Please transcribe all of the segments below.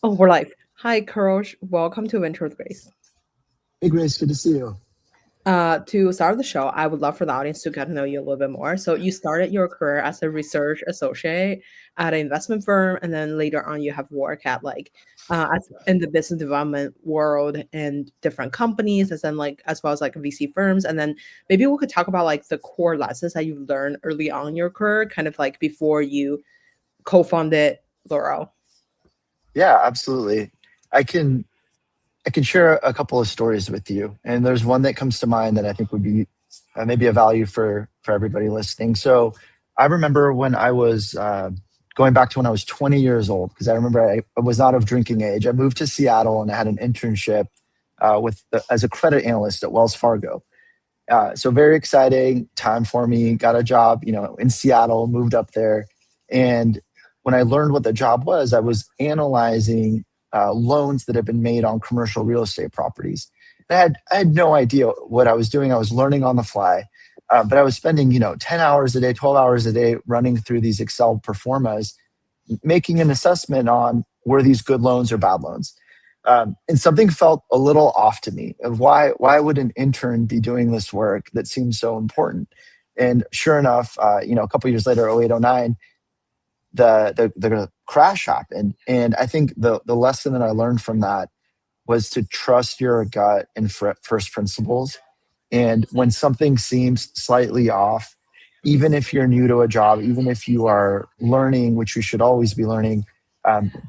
Oh, we're live. Hi, Kourosh. Welcome to Venture with Grace. Hey, Grace, good to see you. To start the show, I would love for the audience to get to know you a little bit more. So, you started your career as a research associate at an investment firm, and then later on, you have worked at in the business development world in different companies, as well as like VC firms. And then maybe we could talk about like the core lessons that you learned early on in your career, kind of like before you co-founded Laurel. Yeah, absolutely. I can I can share a couple of stories with you, and there's one that comes to mind that I think would be maybe a value for everybody listening. So, I remember when I was going back to when I was 20 years old, because I remember I was not of drinking age. I moved to Seattle and I had an internship with as a credit analyst at Wells Fargo. So very exciting time for me. Got a job, in Seattle. Moved up there, and when I learned what the job was, I was analyzing loans that had been made on commercial real estate properties. I had no idea what I was doing. I was learning on the fly, but I was spending 10 hours a day, 12 hours a day running through these Excel performas, making an assessment on were these good loans or bad loans. And something felt a little off to me of why would an intern be doing this work that seems so important. And sure enough, a couple years later, 08, 09, the crash happened. And I think the lesson that I learned from that was to trust your gut and first principles. And when something seems slightly off, even if you're new to a job, even if you are learning, which you should always be learning,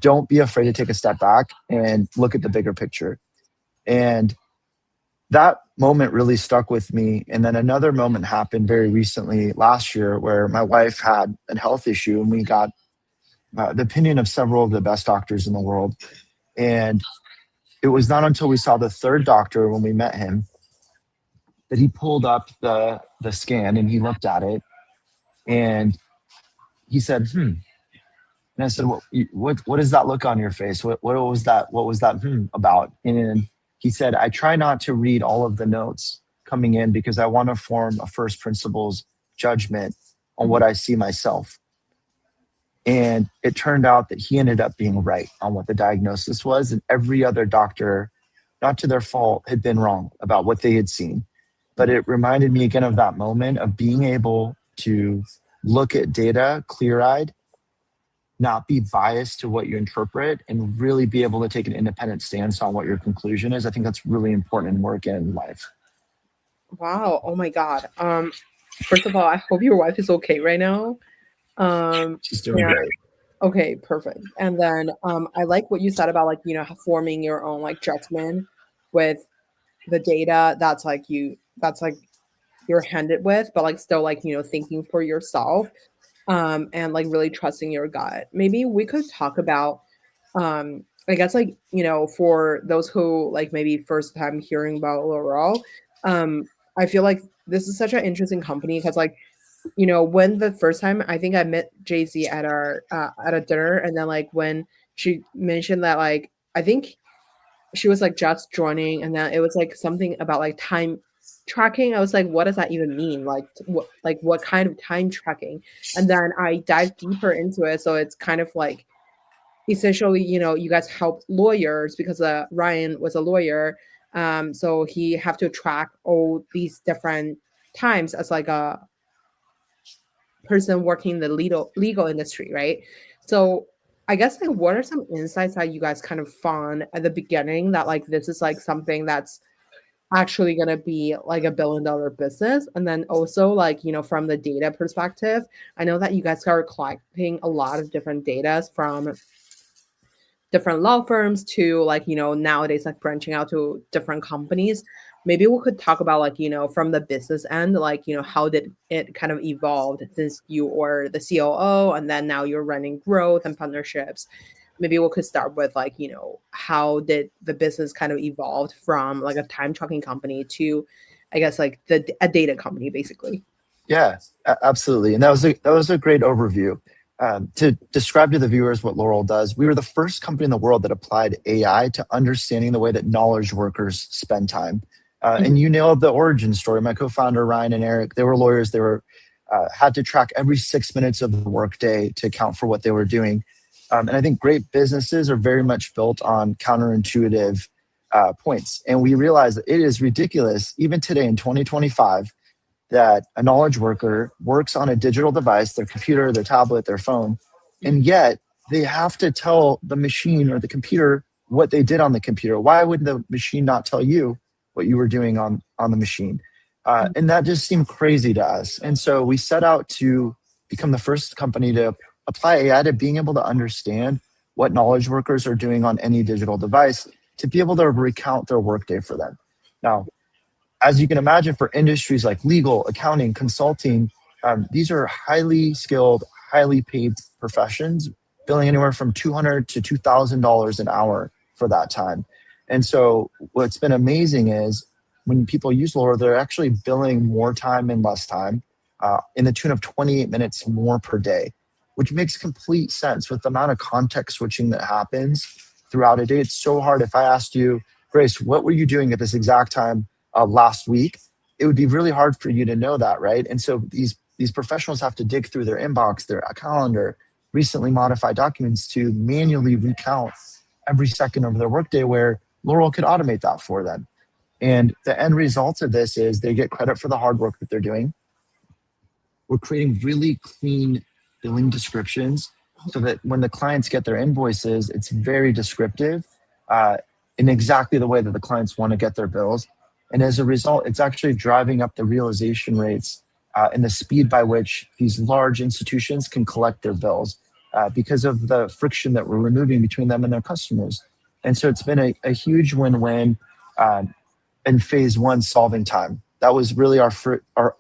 don't be afraid to take a step back and look at the bigger picture. And that moment really stuck with me. And then another moment happened very recently last year where my wife had a health issue and we got the opinion of several of the best doctors in the world. And it was not until we saw the third doctor when we met him that he pulled up the scan and he looked at it and he said, And I said, what does that look on your face? What was that? What was that about? And he said, I try not to read all of the notes coming in because I want to form a first principles judgment on what I see myself. And it turned out that he ended up being right on what the diagnosis was. And every other doctor, not to their fault, had been wrong about what they had seen. But it reminded me again of that moment of being able to look at data clear eyed, not be biased to what you interpret, and really be able to take an independent stance on what your conclusion is. I think that's really important in work and in life. Wow. Oh my God. First of all, I hope your wife is okay right now. Um, She's doing yeah. great. Okay, perfect. And then I like what you said about like, forming your own like judgment with the data that's like you're handed with, but like still like, thinking for yourself, and like really trusting your gut. Maybe we could talk about I guess like, for those who like maybe first time hearing about Laurel, I feel like this is such an interesting company because like, when the first time I think I met Jay Z at our at a dinner, and then like when she mentioned that like I think she was like just joining, and then it was like something about like time tracking. I was like, what does that even mean? What kind of time tracking? And then I dived deeper into it, so it's kind of like essentially, you guys help lawyers because Ryan was a lawyer, so he have to track all these different times as like a person working in the legal industry, right? So I guess like what are some insights that you guys kind of found at the beginning that like this is like something that's actually going to be like $1 billion business? And then also like, from the data perspective, I know that you guys are collecting a lot of different data from different law firms to like, nowadays like branching out to different companies. Maybe we could talk about like, from the business end, like, how did it kind of evolved since you were the COO and then now you're running growth and partnerships. Maybe we could start with like, how did the business kind of evolved from like a time tracking company to, I guess, like a data company basically. Yeah, absolutely. And that was a great overview. To describe to the viewers what Laurel does, we were the first company in the world that applied AI to understanding the way that knowledge workers spend time. And Mhm. you nailed the origin story. My co-founder Ryan and Eric, they were lawyers. They were had to track every 6 minutes of the workday to account for what they were doing. And I think great businesses are very much built on counterintuitive points. And we realize that it is ridiculous, even today in 2025, that a knowledge worker works on a digital device, their computer, their tablet, their phone, and yet they have to tell the machine or the computer what they did on the computer. Why would the machine not tell you what you were doing on the machine? And that just seemed crazy to us. And so we set out to become the first company to apply AI to being able to understand what knowledge workers are doing on any digital device to be able to recount their workday for them. Now, as you can imagine, for industries like legal, accounting, consulting, these are highly skilled, highly paid professions, billing anywhere from $200 to $2,000 an hour for that time. And so what's been amazing is when people use Laurel, they're actually billing more time in less time, in the tune of 28 minutes more per day, which makes complete sense with the amount of context switching that happens throughout a day. It's so hard. If I asked you, Grace, what were you doing at this exact time last week? It would be really hard for you to know that, right? And so these professionals have to dig through their inbox, their calendar, recently modified documents to manually recount every second of their workday, where Laurel could automate that for them. And the end result of this is they get credit for the hard work that they're doing. We're creating really clean billing descriptions so that when the clients get their invoices, it's very descriptive in exactly the way that the clients want to get their bills. And as a result, it's actually driving up the realization rates and the speed by which these large institutions can collect their bills because of the friction that we're removing between them and their customers. And so it's been a huge win-win in phase one, solving time. That was really our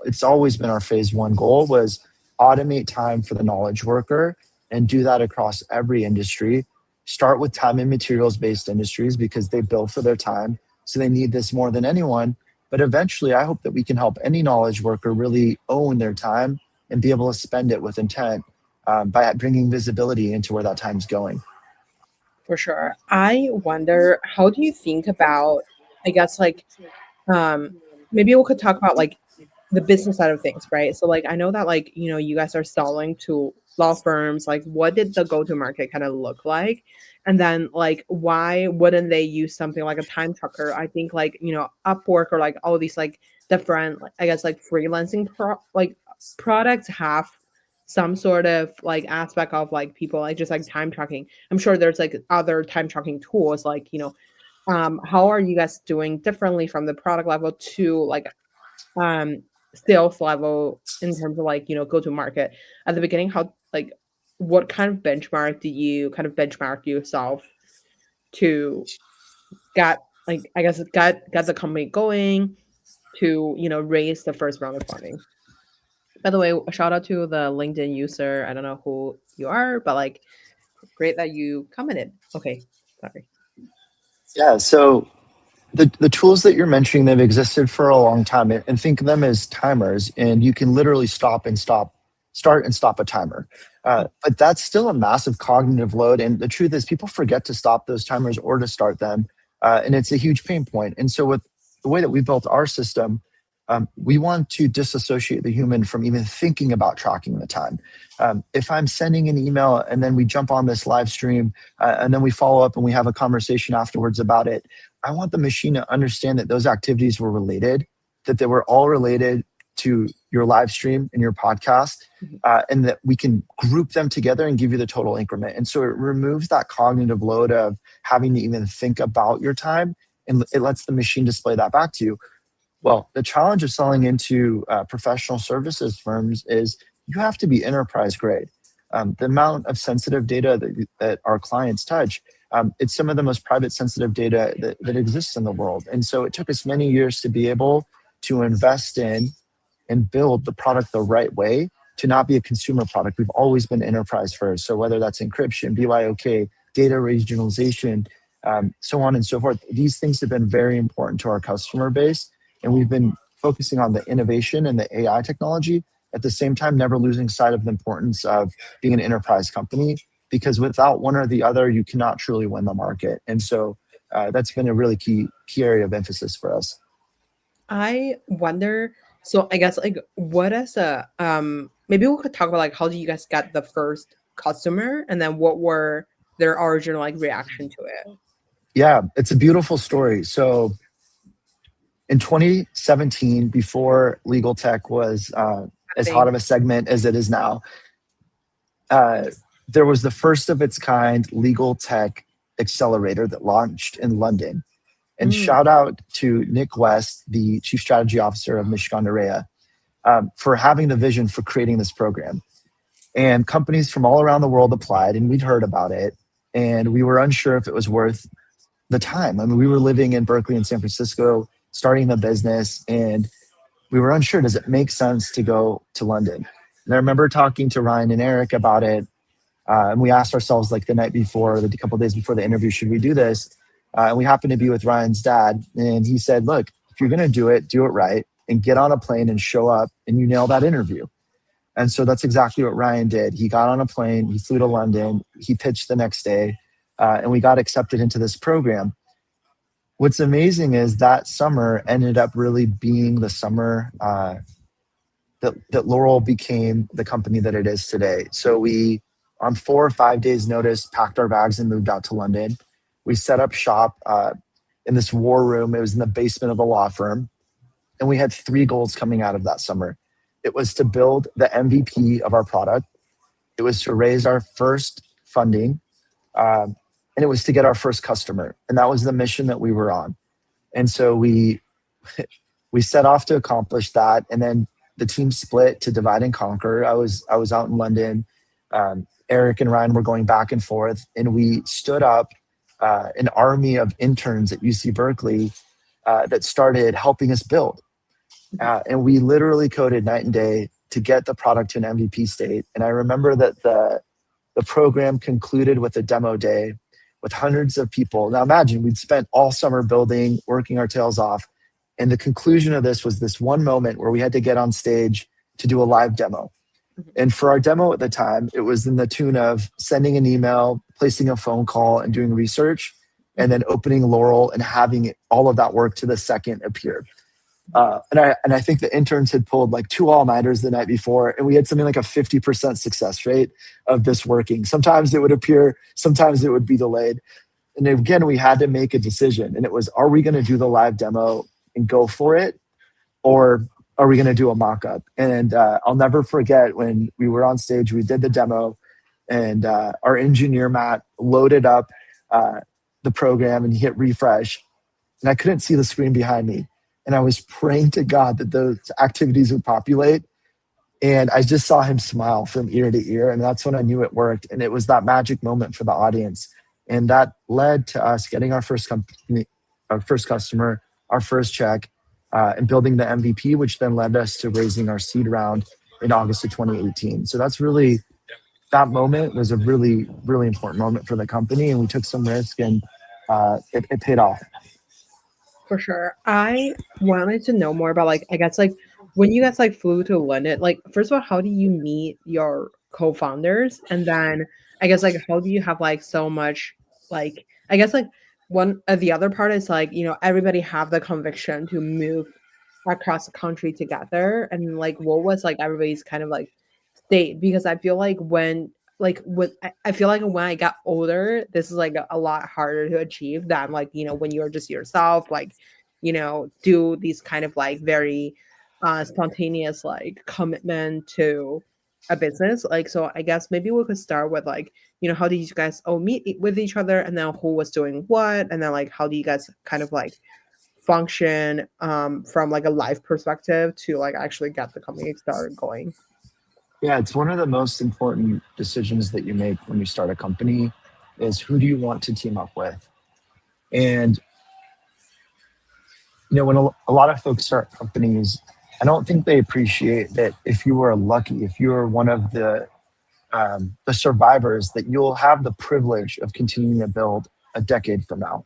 it's always been our phase one goal, was automate time for the knowledge worker and do that across every industry. Start with time and materials based industries because they bill for their time. So they need this more than anyone. But eventually, I hope that we can help any knowledge worker really own their time and be able to spend it with intent by bringing visibility into where that time's going. For sure. I wonder, how do you think about, I guess, like, maybe we could talk about like the business side of things, right? So like I know that like, you guys are selling to law firms, like what did the go-to market kind of look like? And then like why wouldn't they use something like a time tracker? I think like, Upwork or like all these like different like, I guess like freelancing products have some sort of like aspect of like people like just like time tracking. I'm sure there's like other time tracking tools like, how are you guys doing differently from the product level to like sales level in terms of like, go to market at the beginning? How like what kind of benchmark do you kind of benchmark yourself to get like, I guess get the company going to, raise the first round of funding? By the way, a shout out to the LinkedIn user. I don't know who you are, but like great that you commented. Okay, sorry. Yeah, so the tools that you're mentioning, they've existed for a long time, and think of them as timers, and you can literally start and stop a timer. But that's still a massive cognitive load. And the truth is people forget to stop those timers or to start them. And it's a huge pain point. And so with the way that we built our system, we want to disassociate the human from even thinking about tracking the time. If I'm sending an email and then we jump on this live stream and then we follow up and we have a conversation afterwards about it, I want the machine to understand that those activities were related, that they were all related to your live stream and your podcast, and that we can group them together and give you the total increment. And so it removes that cognitive load of having to even think about your time, and it lets the machine display that back to you. Well, the challenge of selling into professional services firms is you have to be enterprise grade. The amount of sensitive data that our clients touch, it's some of the most private sensitive data that exists in the world. And so it took us many years to be able to invest in and build the product the right way to not be a consumer product. We've always been enterprise first. So whether that's encryption, BYOK, data regionalization, so on and so forth, these things have been very important to our customer base. And we've been focusing on the innovation and the AI technology, at the same time, never losing sight of the importance of being an enterprise company, because without one or the other, you cannot truly win the market. And so that's been a really key area of emphasis for us. I wonder, so I guess like what is a maybe we could talk about like how do you guys get the first customer, and then what were their original like reaction to it? Yeah, it's a beautiful story. So in 2017, before legal tech was I as hot think. of a segment as it is now, uh, there was the first of its kind legal tech accelerator that launched in London. And Mm, shout out to Nick West, the chief strategy officer of Mishkandarea, for having the vision for creating this program. And companies from all around the world applied, and we'd heard about it. And we were unsure if it was worth the time. I mean, we were living in Berkeley and San Francisco, starting the business, and we were unsure, does it make sense to go to London? And I remember talking to Ryan and Eric about it. And we asked ourselves like the night before, the couple of days before the interview, should we do this? And we happened to be with Ryan's dad. And he said, look, if you're going to do it right and get on a plane and show up and you nail that interview. And so that's exactly what Ryan did. He got on a plane, he flew to London, he pitched the next day, and we got accepted into this program. What's amazing is that summer ended up really being the summer that Laurel became the company that it is today. So we, on 4 or 5 days' notice, packed our bags and moved out to London. We set up shop in this war room. It was in the basement of a law firm. And we had 3 goals coming out of that summer. It was to build the MVP of our product. It was to raise our first funding. And it was to get our first customer. And that was the mission that we were on. And so we set off to accomplish that. And then the team split to divide and conquer. I was out in London. Eric and Ryan were going back and forth, and we stood up an army of interns at UC Berkeley that started helping us build. And we literally coded night and day to get the product to an MVP state. And I remember that the program concluded with a demo day with hundreds of people. Now imagine we'd spent all summer building, working our tails off. And the conclusion of this was this one moment where we had to get on stage to do a live demo. And for our demo at the time, it was in the tune of sending an email, placing a phone call, and doing research, and then opening Laurel and having all of that work to the second appear. And I think the interns had pulled like 2 all-nighters the night before, and we had something like a 50% success rate of this working. Sometimes it would appear, sometimes it would be delayed. And again, we had to make a decision. And it was, are we going to do the live demo and go for it? Or are we going to do a mock-up? And I'll never forget when we were on stage, we did the demo, and our engineer, Matt, loaded up the program and he hit refresh. And I couldn't see the screen behind me. And I was praying to God that those activities would populate. And I just saw him smile from ear to ear. And that's when I knew it worked. And it was that magic moment for the audience. And that led to us getting our first company, our first customer, our first check, and building the MVP, which then led us to raising our seed round in August of 2018. So that's really, that moment was a really, really important moment for the company. And we took some risk, and it paid off. For sure. I wanted to know more about like I guess like when you guys like flew to London, like first of all, how do you meet your co-founders? And then I guess like how do you have like so much like I guess like one the other part is like, everybody have the conviction to move across the country together, and like what was like everybody's kind of like state, because I feel like I feel like when I got older, this is like a lot harder to achieve than like, when you're just yourself, like, do these kind of like very spontaneous like commitment to a business. Like, so I guess maybe we could start with like, how did you guys all meet with each other, and then who was doing what, and then like how do you guys kind of like function from like a life perspective to like actually get the company started going. Yeah, it's one of the most important decisions that you make when you start a company is who do you want to team up with? And, when a lot of folks start companies, I don't think they appreciate that if you are lucky, if you are one of the survivors, that you'll have the privilege of continuing to build a decade from now.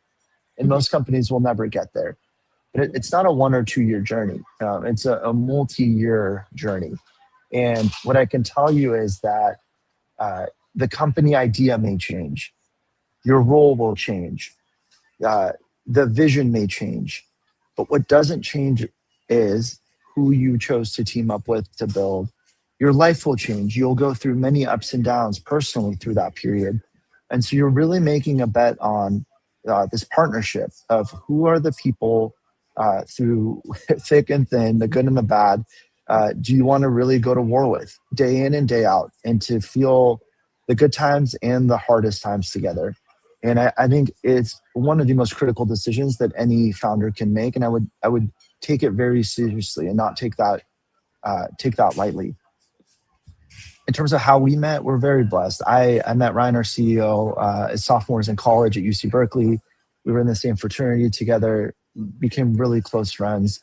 And most companies will never get there. But it's not a 1 or 2 year journey. It's a multi-year journey. And what I can tell you is that the company idea may change, your role will change, the vision may change. But what doesn't change is who you chose to team up with to build. Your life will change. You'll go through many ups and downs personally through that period. And so you're really making a bet on this partnership of who are the people through thick and thin, the good and the bad, do you want to really go to war with day in and day out, and to feel the good times and the hardest times together. And I think it's one of the most critical decisions that any founder can make. And I would take it very seriously and not take that lightly. In terms of how we met, we're very blessed. I met Ryan, our CEO, as sophomores in college at UC Berkeley. We were in the same fraternity together, became really close friends.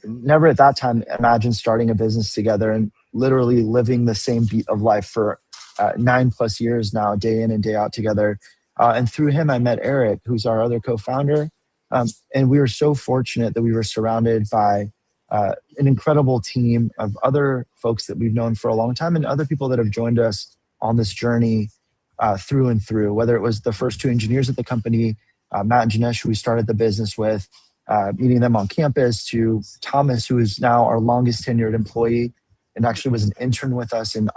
Never at that time imagined starting a business together, and literally living the same beat of life for 9+ years now, day in and day out together. And through him, I met Eric, who's our other co-founder. And we were so fortunate that we were surrounded by an incredible team of other folks that we've known for a long time, and other people that have joined us on this journey through and through, whether it was the first two engineers at the company, Matt and Janesh, who we started the business with, meeting them on campus, to Thomas, who is now our longest tenured employee and actually was an intern with us in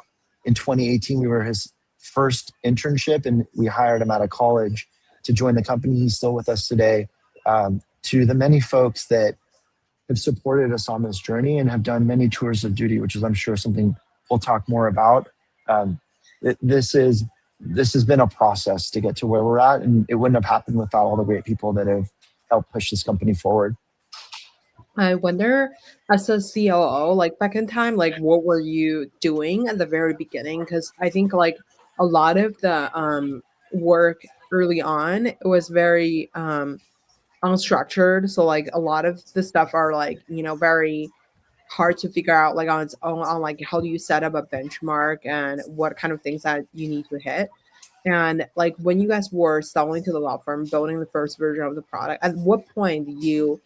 2018. We were his first internship, and we hired him out of college to join the company. He's still with us today. To the many folks that have supported us on this journey and have done many tours of duty, which is, I'm sure, something we'll talk more about. This has been a process to get to where we're at, and it wouldn't have happened without all the great people that have helped push this company forward. I wonder, as a COO, like back in time, like what were you doing at the very beginning? Because I think like a lot of the work early on was very unstructured. So like a lot of the stuff are like, very hard to figure out like on its own, on like how do you set up a benchmark and what kind of things that you need to hit. And like when you guys were selling to the law firm, building the first version of the product, at what point do you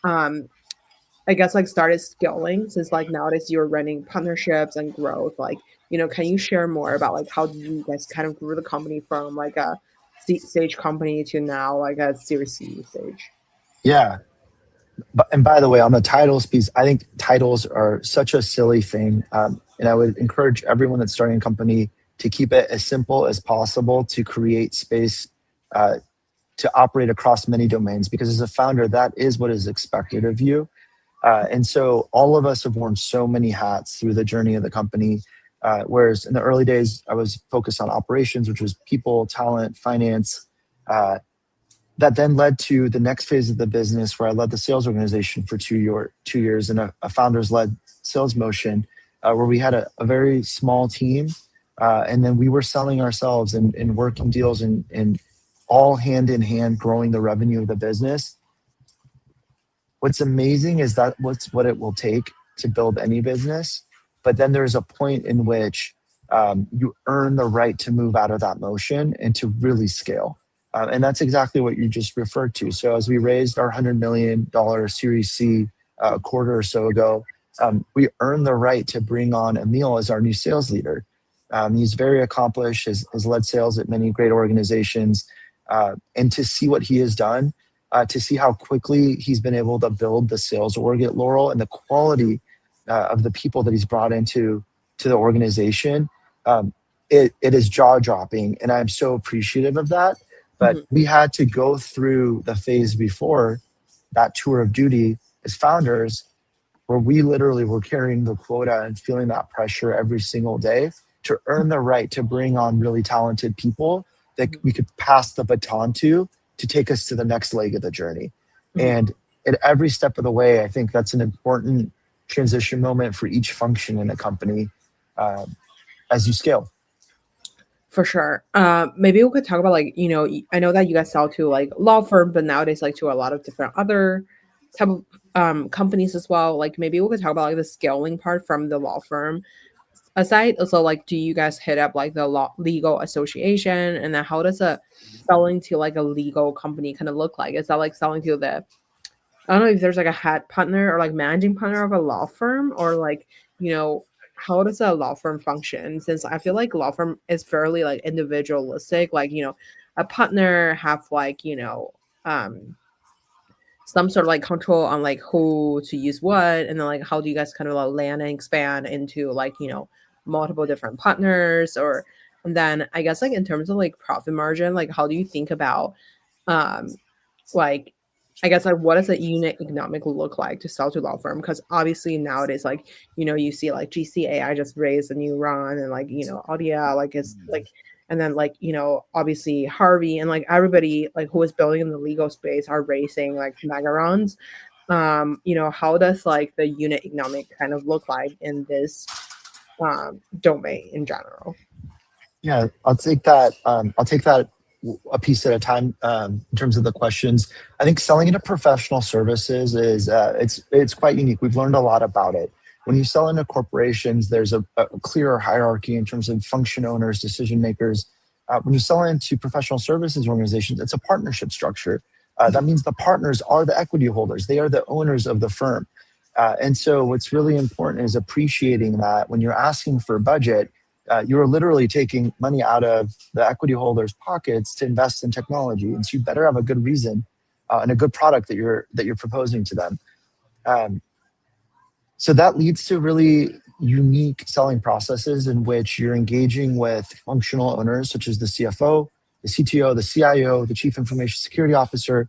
um I guess like started scaling, since like nowadays you're running partnerships and growth, like, can you share more about like how did you guys kind of grew the company from like a seed stage company to now like a Series C stage? Yeah. And by the way, on the titles piece, I think titles are such a silly thing. And I would encourage everyone that's starting a company to keep it as simple as possible, to create space to operate across many domains, because as a founder, that is what is expected of you. And so all of us have worn so many hats through the journey of the company. Whereas in the early days, I was focused on operations, which was people, talent, finance. That then led to the next phase of the business, where I led the sales organization for 2 years in a founders led sales motion, where we had a very small team. And then we were selling ourselves and working deals and all hand in hand growing the revenue of the business. What's amazing is that what it will take to build any business. But then there's a point in which you earn the right to move out of that motion and to really scale. And that's exactly what you just referred to. So as we raised our $100 million Series C a quarter or so ago, we earned the right to bring on Emil as our new sales leader. He's very accomplished, has led sales at many great organizations. And to see what he has done, to see how quickly he's been able to build the sales org at Laurel, and the quality of the people that he's brought into the organization, it is jaw-dropping, and I'm so appreciative of that. But we had to go through the phase before that tour of duty as founders, where we literally were carrying the quota and feeling that pressure every single day to earn the right to bring on really talented people that we could pass the baton to take us to the next leg of the journey. And at every step of the way, I think that's an important transition moment for each function in a company as you scale. For sure. Maybe we could talk about like, I know that you guys sell to like law firm, but nowadays like to a lot of different other type of companies as well. Like maybe we could talk about like the scaling part from the law firm aside. Also, like, do you guys hit up like the legal association, and then how does a selling to like a legal company kind of look like? Is that like selling to I don't know if there's like a head partner or like managing partner of a law firm, or like, how does a law firm function? Since I feel like law firm is fairly like individualistic, like, a partner have like, some sort of like control on like who to use what, and then like how do you guys kind of like land and expand into like, multiple different partners, or And then I guess like in terms of like profit margin, like how do you think about um like I guess like what does a unit economic look like to sell to law firm? Because obviously nowadays, like, you see like GCAI just raised a new run and like, Audia, like it's like and then like, obviously Harvey and like everybody like who is building in the legal space are raising like mega runs. How does like the unit economic kind of look like in this domain in general? Yeah, I'll take that. I'll take that a piece at a time in terms of the questions. I think selling into professional services is it's quite unique. We've learned a lot about it. When you sell into corporations, there's a clearer hierarchy in terms of function owners, decision makers. When you sell into professional services organizations, it's a partnership structure. That means the partners are the equity holders. They are the owners of the firm. And so what's really important is appreciating that when you're asking for a budget, you're literally taking money out of the equity holders' pockets to invest in technology, and so you better have a good reason and a good product that you're proposing to them. Um, so that leads to really unique selling processes in which you're engaging with functional owners such as the CFO, the CTO, the CIO, the Chief Information Security Officer.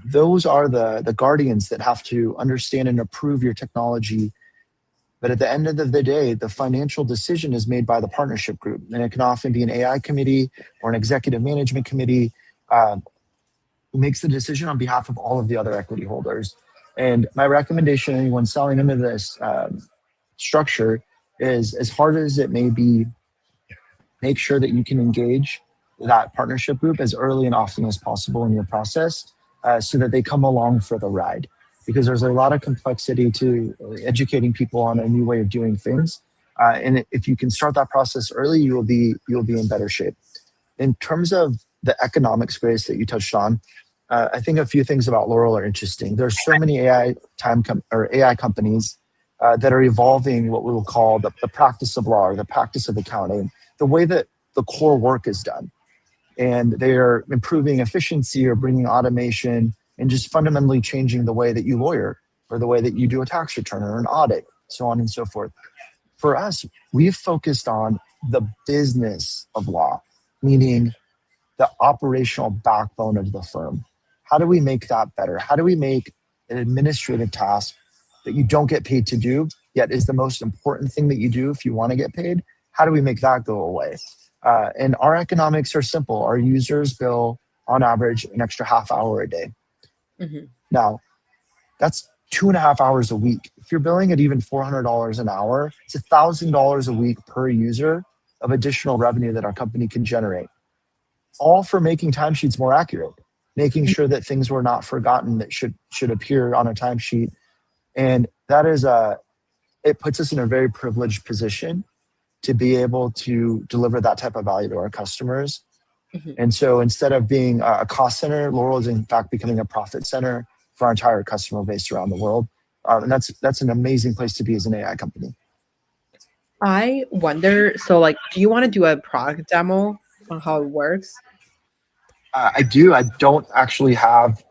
Those are the guardians that have to understand and approve your technology. But at the end of the day, the financial decision is made by the partnership group. And it can often be an AI committee or an executive management committee who makes the decision on behalf of all of the other equity holders. And my recommendation to anyone selling into this structure is, as hard as it may be, make sure that you can engage that partnership group as early and often as possible in your process so that they come along for the ride. Because there's a lot of complexity to educating people on a new way of doing things. And if you can start that process early, you'll be in better shape. In terms of the economics, Grace, that you touched on, I think a few things about Laurel are interesting. There's so many AI companies that are evolving what we will call the practice of law or the practice of accounting, the way that the core work is done. And they are improving efficiency or bringing automation and just fundamentally changing the way that you lawyer or the way that you do a tax return or an audit, so on and so forth. For us, we've focused on the business of law, meaning the operational backbone of the firm. How do we make that better? How do we make an administrative task that you don't get paid to do, yet is the most important thing that you do if you want to get paid? How do we make that go away? And our economics are simple. Our users bill, on average, an extra half hour a day. Mm-hmm. Now, that's 2.5 hours a week. If you're billing at even $400 an hour, it's $1,000 a week per user of additional revenue that our company can generate. All for making timesheets more accurate, making sure that things were not forgotten that should appear on a timesheet. And that is it puts us in a very privileged position to be able to deliver that type of value to our customers. Mm-hmm. And so instead of being a cost center, Laurel is in fact becoming a profit center for our entire customer base around the world. And that's an amazing place to be as an AI company. I wonder, so like, do you want to do a product demo on how it works? I do. I don't actually have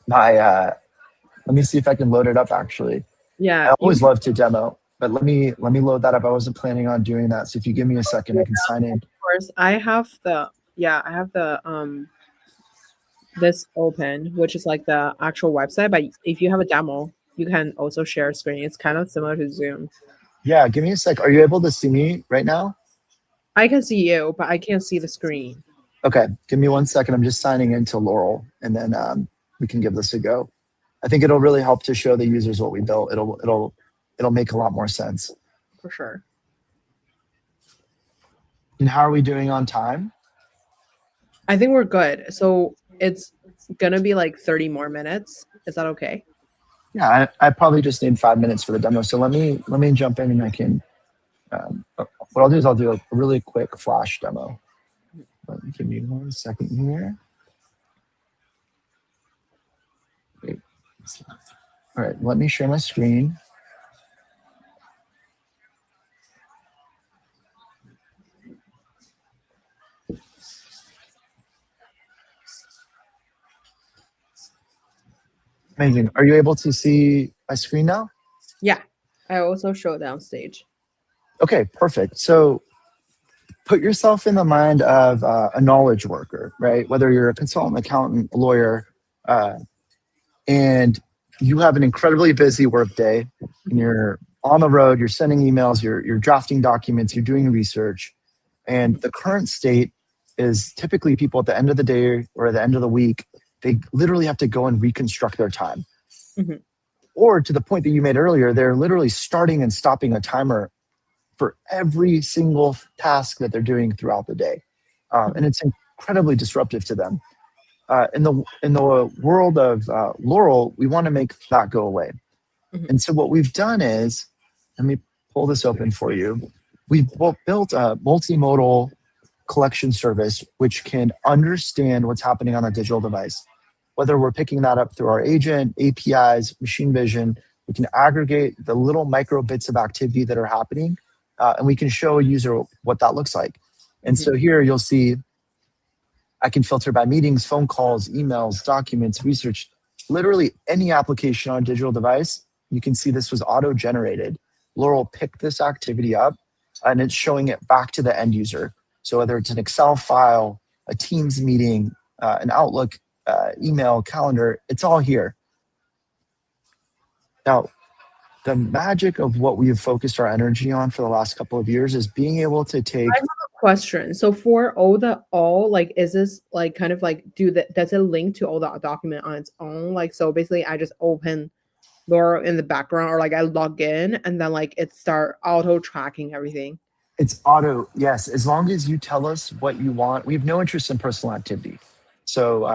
my, let me see if I can load it up actually. Yeah, I always love to demo, but let me load that up. I wasn't planning on doing that. So if you give me a second, I can sign in. of course. I have the this open, which is like the actual website. But if you have a demo, you can also share a screen. It's kind of similar to Zoom. Yeah, give me a sec. Are you able to see me right now? I can see you, but I can't see the screen. Okay, give me 1 second. I'm just signing into Laurel, and then we can give this a go. I think it'll really help to show the users what we built. It'll make a lot more sense. For sure. And how are we doing on time? I think we're good. So it's gonna be like 30 more minutes. Is that okay? Yeah, I probably just need 5 minutes for the demo. So let me jump in and I can. What I'll do is I'll do a really quick flash demo. Give me 1 second here. Wait. All right, let me share my screen. Amazing. Are you able to see my screen now? Yeah. I also show downstage. Okay, perfect. So put yourself in the mind of a knowledge worker, right? Whether you're a consultant, accountant, lawyer, and you have an incredibly busy workday, and you're on the road, you're sending emails, you're drafting documents, you're doing research, and the current state is typically people at the end of the day or at the end of the week, they literally have to go and reconstruct their time. Mm-hmm. Or to the point that you made earlier, they're literally starting and stopping a timer for every single task that they're doing throughout the day. And it's incredibly disruptive to them. In the world of Laurel, we want to make that go away. Mm-hmm. And so what we've done is, let me pull this open for you. We've built a multimodal collection service which can understand what's happening on a digital device. Whether we're picking that up through our agent, APIs, machine vision, we can aggregate the little micro bits of activity that are happening, and we can show a user what that looks like. And so here you'll see I can filter by meetings, phone calls, emails, documents, research, literally any application on a digital device. You can see this was auto-generated. Laurel picked this activity up and it's showing it back to the end user. So whether it's an Excel file, a Teams meeting, an Outlook email, calendar, it's all here. Now, the magic of what we have focused our energy on for the last couple of years is being able to take. I have a question. So for all like, is this like kind of like does it link to all the document on its own? Like, so basically I just open Laurel in the background, or like I log in and then like it start auto tracking everything. It's auto, yes. As long as you tell us what you want. We have no interest in personal activity. So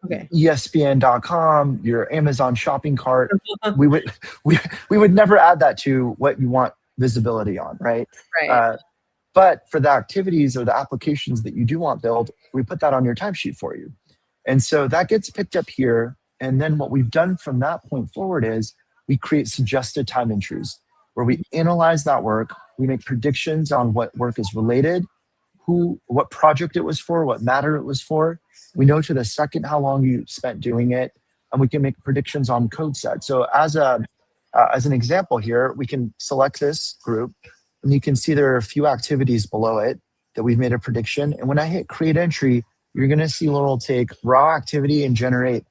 okay. ESPN.com, your Amazon shopping cart, we would never add that to what you want visibility on, right? Right. But for the activities or the applications that you do want built, we put that on your timesheet for you. And so that gets picked up here. And then what we've done from that point forward is we create suggested time entries where we analyze that work. We make predictions on what work is related, what project it was for, what matter it was for. We know to the second how long you spent doing it, and we can make predictions on code set. So as an example here, we can select this group, and you can see there are a few activities below it that we've made a prediction. And when I hit create entry, you're going to see Laurel take raw activity and generate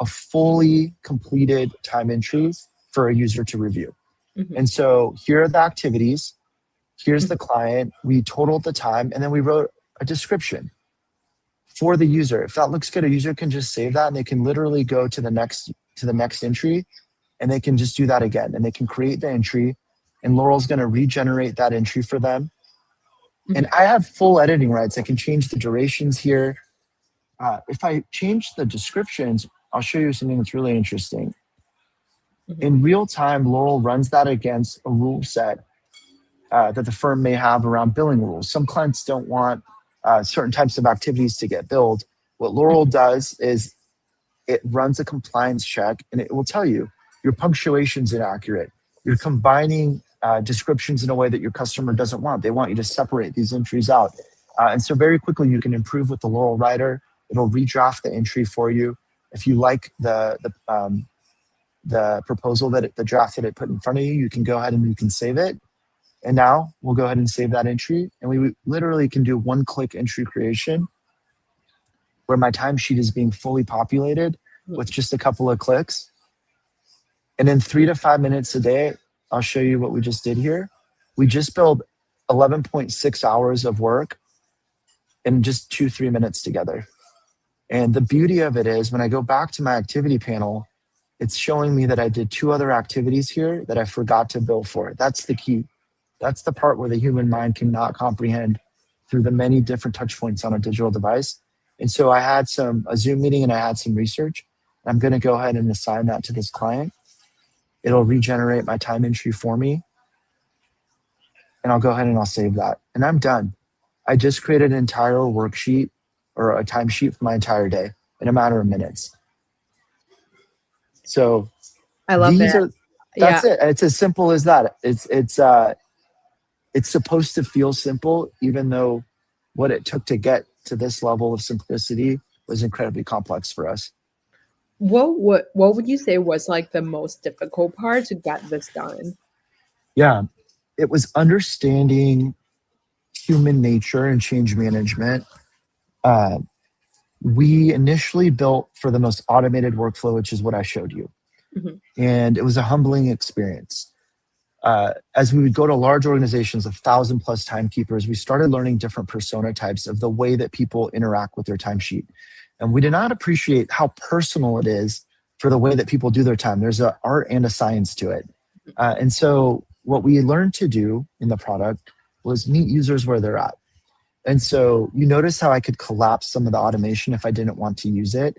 a fully completed time entries for a user to review. Mm-hmm. And so here are the activities. Here's the client. We totaled the time, and then we wrote a description for the user. If that looks good, a user can just save that, and they can literally go to the next entry, and they can just do that again, and they can create the entry, and Laurel's going to regenerate that entry for them. Mm-hmm. And I have full editing rights. I can change the durations here. If I change the descriptions, I'll show you something that's really interesting. Mm-hmm. In real time, Laurel runs that against a rule set that the firm may have around billing rules. Some clients don't want certain types of activities to get billed. What Laurel does is it runs a compliance check, and it will tell you your punctuation's inaccurate. You're combining descriptions in a way that your customer doesn't want. They want you to separate these entries out. And so very quickly you can improve with the Laurel writer. It'll redraft the entry for you. If you like the proposal the draft that it put in front of you, you can go ahead and you can save it. And now we'll go ahead and save that entry. And we literally can do one-click entry creation where my timesheet is being fully populated with just a couple of clicks. And in 3 to 5 minutes a day, I'll show you what we just did here. We just built 11.6 hours of work in just 2-3 minutes together. And the beauty of it is when I go back to my activity panel, it's showing me that I did 2 other activities here that I forgot to bill for. That's the key. That's the part where the human mind cannot comprehend through the many different touch points on a digital device. And so I had a Zoom meeting and I had some research. I'm going to go ahead and assign that to this client. It'll regenerate my time entry for me. And I'll go ahead and I'll save that. And I'm done. I just created an entire worksheet or a timesheet for my entire day in a matter of minutes. So I love that. That's it. It's as simple as that. It's supposed to feel simple, even though what it took to get to this level of simplicity was incredibly complex for us. What would you say was like the most difficult part to get this done? Yeah, it was understanding human nature and change management, uh, we initially built for the most automated workflow, which is what I showed you. Mhm. And it was a humbling experience. As we would go to large organizations of 1,000+ timekeepers, we started learning different persona types of the way that people interact with their timesheet. And we did not appreciate how personal it is for the way that people do their time. There's an art and a science to it. And so what we learned to do in the product was meet users where they're at. And so you notice how I could collapse some of the automation if I didn't want to use it.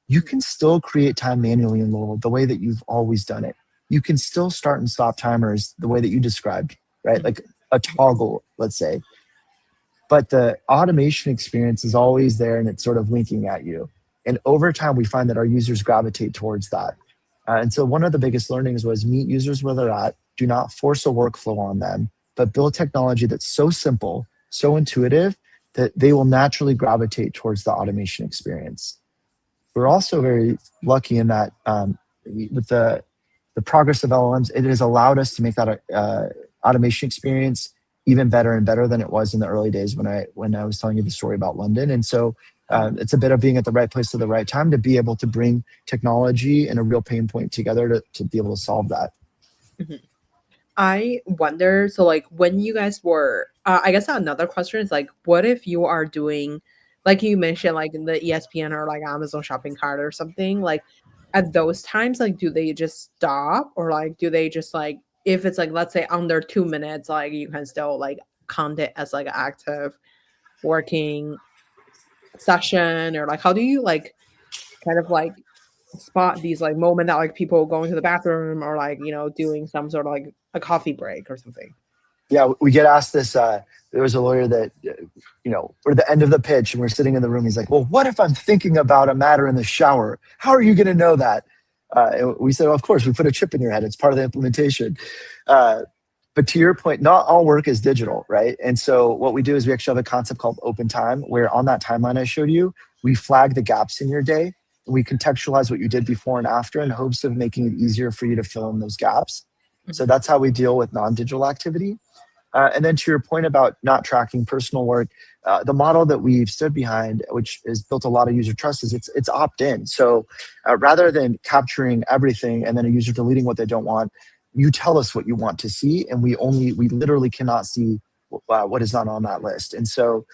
You can still create time manually in Laurel the way that you've always done it. You can still start and stop timers the way that you described, right? Like a toggle, let's say. But the automation experience is always there and it's sort of winking at you. And over time, we find that our users gravitate towards that. And so one of the biggest learnings was meet users where they're at, do not force a workflow on them, but build technology that's so simple, so intuitive that they will naturally gravitate towards the automation experience. We're also very lucky in that with the progress of LLMs, it has allowed us to make that automation experience even better and better than it was in the early days when I was telling you the story about London. And so it's a bit of being at the right place at the right time to be able to bring technology and a real pain point together to be able to solve that. Mm-hmm. I wonder, so like when you guys were, I guess another question is like, what if you are doing, like you mentioned, like in the ESPN or like Amazon shopping cart or something, like at those times, like do they just stop or like do they just like, if it's like, let's say under 2 minutes, like you can still like count it as like an active working session or like how do you like kind of like spot these like moment that like people going to the bathroom or like doing some sort of like a coffee break or something. Yeah, we get asked this. There was a lawyer that, we're at the end of the pitch and we're sitting in the room. He's like, well, what if I'm thinking about a matter in the shower? How are you going to know that? And we said, well, of course, we put a chip in your head. It's part of the implementation. But to your point, not all work is digital, right? And so what we do is we actually have a concept called open time, where on that timeline I showed you, we flag the gaps in your day. And we contextualize what you did before and after in hopes of making it easier for you to fill in those gaps. So that's how we deal with non-digital activity. And then to your point about not tracking personal work, the model that we've stood behind, which has built a lot of user trust, is it's opt-in. So rather than capturing everything and then a user deleting what they don't want, you tell us what you want to see, and we literally cannot see what is not on that list. And so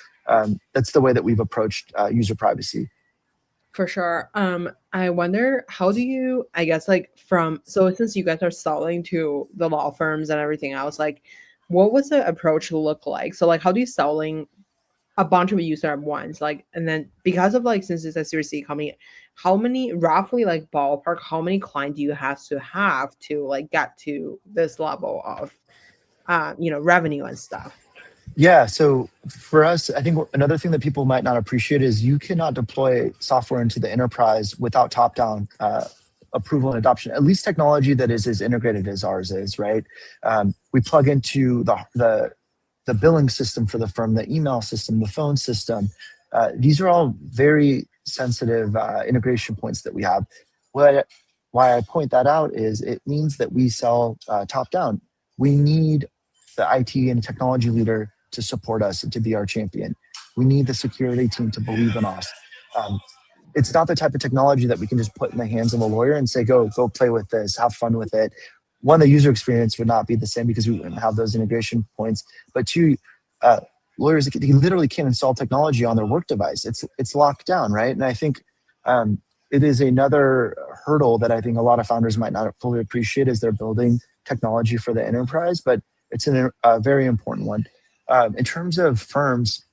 that's the way that we've approached user privacy. For sure. I wonder how do you, I guess, like so since you guys are selling to the law firms and everything else, like what was the approach look like? So like how do you selling a bunch of users at once? Like, and then because of like, since it's a Series C company, how many roughly like ballpark, how many clients do you have to like get to this level of, revenue and stuff? Yeah. So for us, I think another thing that people might not appreciate is you cannot deploy software into the enterprise without top-down approval and adoption. At least technology that is as integrated as ours is, right? We plug into the billing system for the firm, the email system, the phone system. These are all very sensitive integration points that we have. Why I point that out is it means that we sell top-down. We need the IT and technology leader to support us and to be our champion. We need the security team to believe in us. It's not the type of technology that we can just put in the hands of a lawyer and say, go play with this, have fun with it. One, the user experience would not be the same because we wouldn't have those integration points. But two, lawyers, they literally can't install technology on their work device. It's locked down, right? And I think it is another hurdle that I think a lot of founders might not fully appreciate as they're building technology for the enterprise, but it's a very important one. In terms of firms,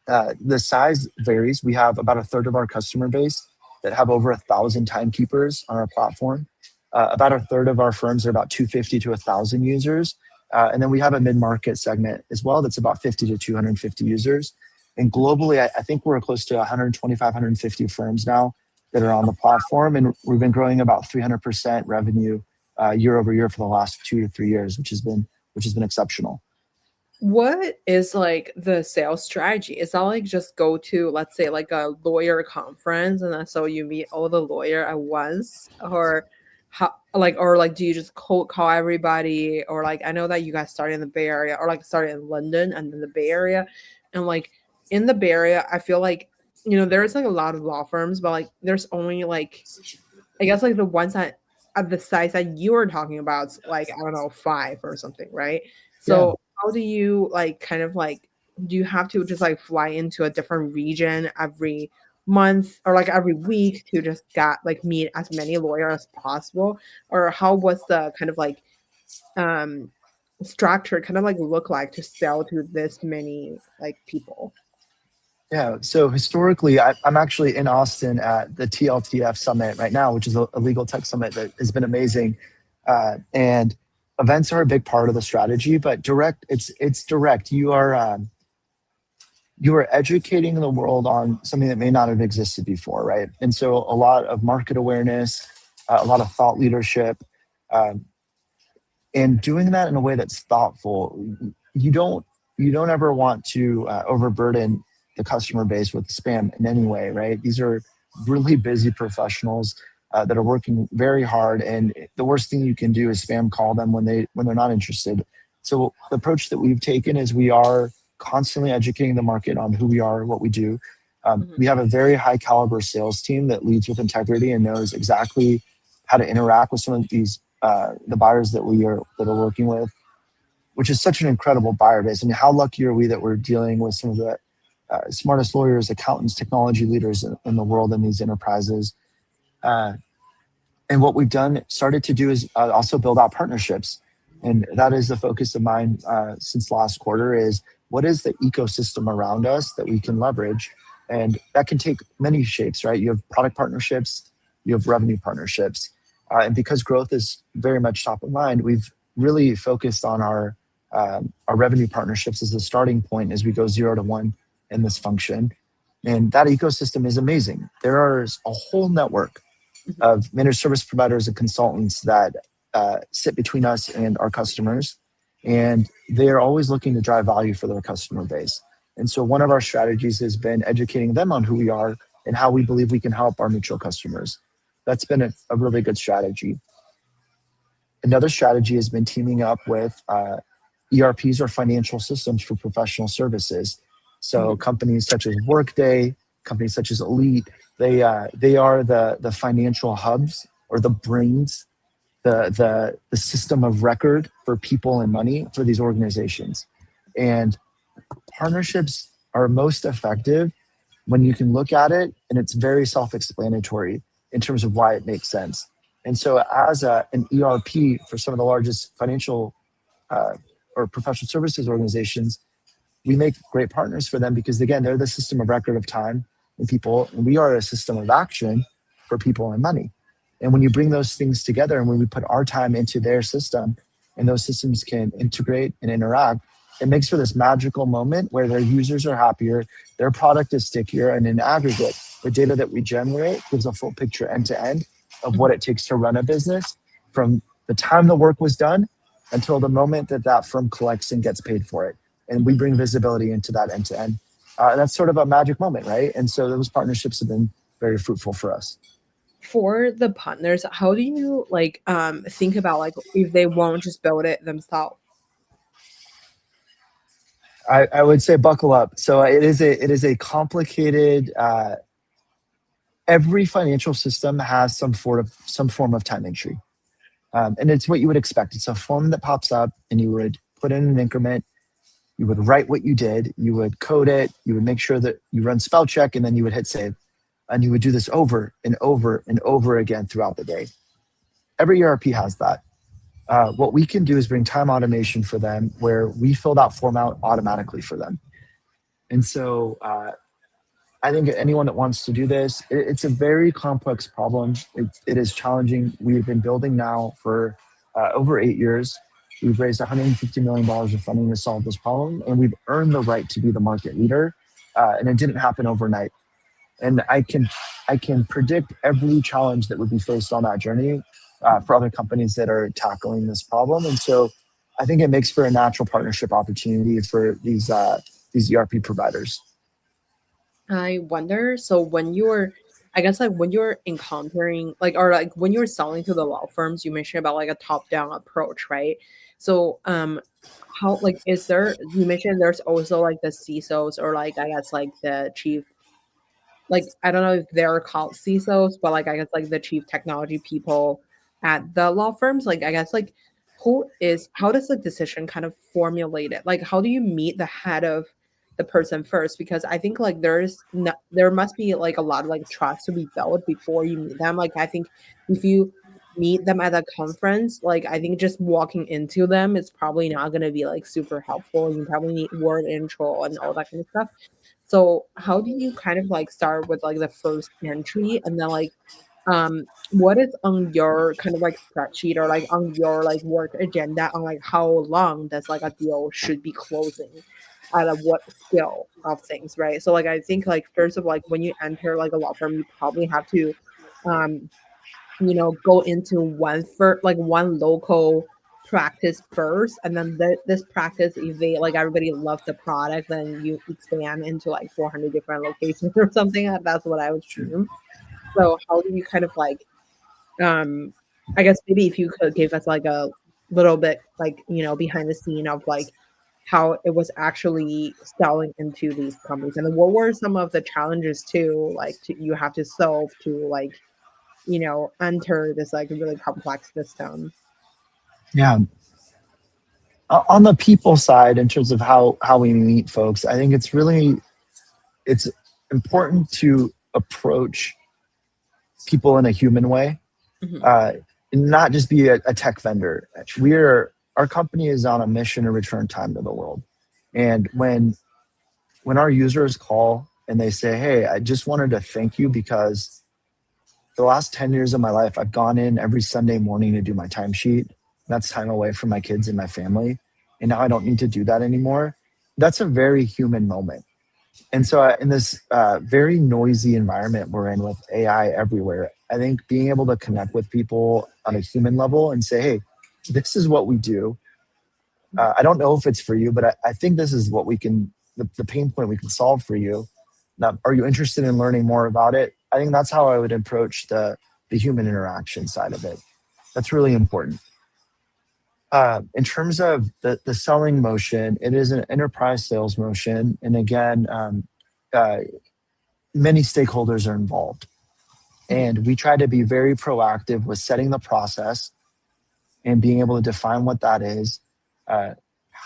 the size varies. We have about a third of our customer base that have over 1,000 timekeepers on our platform. About a third of our firms are about 250 to 1,000 users. And then we have a mid-market segment as well that's about 50 to 250 users. And globally, I think we're close to 125, 150 firms now that are on the platform. And we've been growing about 300% revenue year over year for the last 2 to 3 years, which has been exceptional. What is like the sales strategy? Is that like just go to, let's say, like a lawyer conference and then so you meet all the lawyer at once? Or how like, or like do you just cold call everybody, or like I know that you guys started in the Bay Area, or like started in London and then the Bay Area, and like in the Bay Area I feel like, you know, there's like a lot of law firms, but like there's only like, I guess like the ones that of the size that you were talking about, like I don't know, five or something, right? Yeah. So how do you like kind of like, do you have to just like fly into a different region every month or like every week to just get like meet as many lawyers as possible? Or how was the kind of like um structure kind of like look like to sell to this many like people? Yeah. So historically, I'm actually in Austin at the TLTF Summit right now, which is a legal tech summit that has been amazing. And events are a big part of the strategy, but it's direct. You are educating the world on something that may not have existed before, right? And so a lot of market awareness, a lot of thought leadership, um, and doing that in a way that's thoughtful. You don't ever want to overburden the customer base with spam in any way, right? These are really busy professionals that are working very hard, and the worst thing you can do is spam call them when they're not interested. So the approach that we've taken is we are constantly educating the market on who we are, what we do. Mhm. We have a very high caliber sales team that leads with integrity and knows exactly how to interact with some of these the buyers that are working with, which is such an incredible buyer base. I mean, how lucky are we that we're dealing with some of the smartest lawyers, accountants, technology leaders in the world in these enterprises. Uh, and what we've done, started to do is also build out partnerships. And that is the focus of mine since last quarter is what is the ecosystem around us that we can leverage? And that can take many shapes, right? You have product partnerships, you have revenue partnerships. And because growth is very much top of mind, we've really focused on our revenue partnerships as the starting point as we go 0 to 1 in this function. And that ecosystem is amazing. There is a whole network Mhm. of managed service providers and consultants that sit between us and our customers. And they are always looking to drive value for their customer base. And so one of our strategies has been educating them on who we are and how we believe we can help our mutual customers. That's been a really good strategy. Another strategy has been teaming up with ERPs or financial systems for professional services. So Mhm. companies such as Workday, companies such as Elite, they are the financial hubs or the brains, the system of record for people and money for these organizations. And partnerships are most effective when you can look at it and it's very self-explanatory in terms of why it makes sense. And so as an ERP for some of the largest financial uh, or professional services organizations, we make great partners for them because again, they're the system of record of time and people, and we are a system of action for people and money. And when you bring those things together and when we put our time into their system and those systems can integrate and interact, it makes for this magical moment where their users are happier, their product is stickier, and in aggregate, the data that we generate gives a full picture end to end of what Mhm. it takes to run a business from the time the work was done until the moment that that firm collects and gets paid for it. And we Mhm. bring visibility into that end to end. And that's sort of a magic moment, right? And so those partnerships have been very fruitful for us. For the partners, how do you like think about like if they won't just build it themselves? I would say buckle up. So it is a complicated. Every financial system has some form of time entry, and it's what you would expect. It's a form that pops up, and you would put in an increment. You would write what you did. You would code it. You would make sure that you run spell check, and then you would hit save. And you would do this over and over and over again throughout the day. Every ERP has that. What we can do is bring time automation for them where we fill that form out automatically for them. And so I think anyone that wants to do this, it's a very complex problem. It is challenging. We've been building now for over 8 years. We've raised $150 million of funding to solve this problem, and we've earned the right to be the market leader. And it didn't happen overnight. And I can predict every challenge that would be faced on that journey for other companies that are tackling this problem. And so I think it makes for a natural partnership opportunity for these ERP providers. I wonder, so when you're I guess like when you're encountering like or like when you're selling to the law firms, you mentioned about like a top-down approach, right? So how like is there you mentioned there's also like the CISOs or like I guess like the chief like I don't know if they're called CISOs, but like I guess like the chief technology people at the law firms, like I guess like who is how does the decision kind of formulate it? Like how do you meet the head of the person first? Because I think like there must be like a lot of like trust to be built before you meet them. Like I think if you meet them at a conference, like I think just walking into them is probably not gonna be like super helpful. You probably need word intro and all that kind of stuff. So how do you kind of like start with like the first entry and then like what is on your kind of like spreadsheet or like on your like work agenda on like how long does like a deal should be closing out of what skill of things, right? So like I think like first of like when you enter like a law firm, you probably have to um go into one local practice first, and then this practice, if they like everybody loves the product, then you expand into like 400 different locations or something. That's what I would Sure. assume. So how do you kind of like, I guess maybe if you could give us like a little bit like, behind the scene of like how it was actually selling into these companies, and then what were some of the challenges too, like you have to solve to like enter this like really complex system. Yeah. On the people side, in terms of how we meet folks, I think it's important to approach people in a human way, Mhm. uh, not just be a tech vendor. Our company is on a mission to return time to the world, and when our users call and they say, "Hey, I just wanted to thank you because the last 10 years of my life, I've gone in every Sunday morning to do my timesheet. That's time away from my kids and my family. And now I don't need to do that anymore." That's a very human moment. And so, in this very noisy environment we're in with AI everywhere, I think being able to connect with people on a human level and say, "Hey, this is what we do. I don't know if it's for you, but I think this is what the pain point we can solve for you. Now, are you interested in learning more about it?" I think that's how I would approach the human interaction side of it. That's really important. In terms of the selling motion, it is an enterprise sales motion. And again, uh, many stakeholders are involved. Mhm. And we try to be very proactive with setting the process and being able to define what that is. Uh,